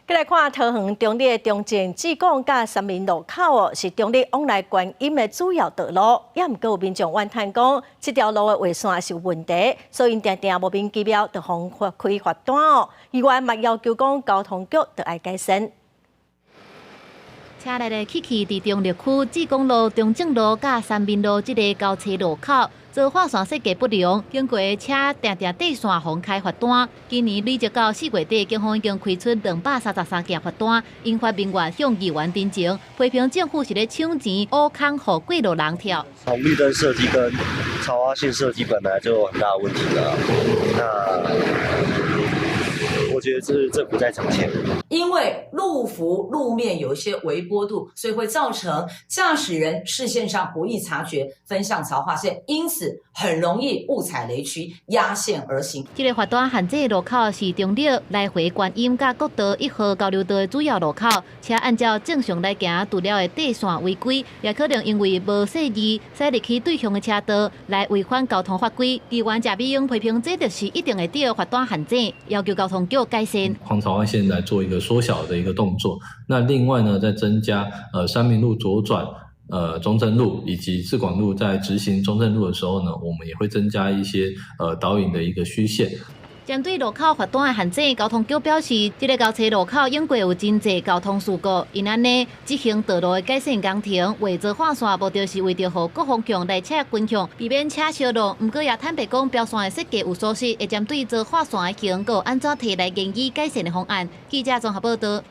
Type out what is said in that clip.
再来看桃园中立中正志广甲三民路口是中立往来观音的主要道路，也毋过有民众怨叹讲，这条路的画线是有问题，所以因定定莫名其妙就互开罚单哦。议员嘛要求讲交通局就要改善。车来来去去伫中立区志广路、中正路甲三民路这个交叉路口，做划线设计不良，经过的车定定底线互开罚单。今年累积到4月底，警方已经开出233件罚单，引发民怨向议员陈情，批评政府是咧抢钱、挖坑，互过路人跳。红绿灯设计跟超花线设计本来就有很大的问题了，我觉得这是政府在抢钱。因为路面有一些微波度，所以会造成驾驶人视线上不易察觉分向槽划线，因此很容易误踩雷区，压线而行。这个罚单限制路口是中立来回观音甲国道1号交流道的主要路口，车按照正常来行，除了的底线违规，也可能因为无设计驶入去对向的车道来违反交通法规。议员谢美英批评，这就是一定会对罚单限制，要求交通局改善。黄草湾线来做一个缩小的一个动作。那另外呢，再增加三民路左转中正路以及志广路在执行中正路的时候呢，我们也会增加一些导引的一个虚线。针对路口罚单的限制，交通局表示，这个交叉路口因过有真侪交通事故，因安尼执行道路的改善工程，画做划线，目的是为着让各方向来车均向，避免车相路。不过也坦白讲，标线的设计有疏失，会针对做划线的行，有安怎提来建议改善的方案。记者综合报道。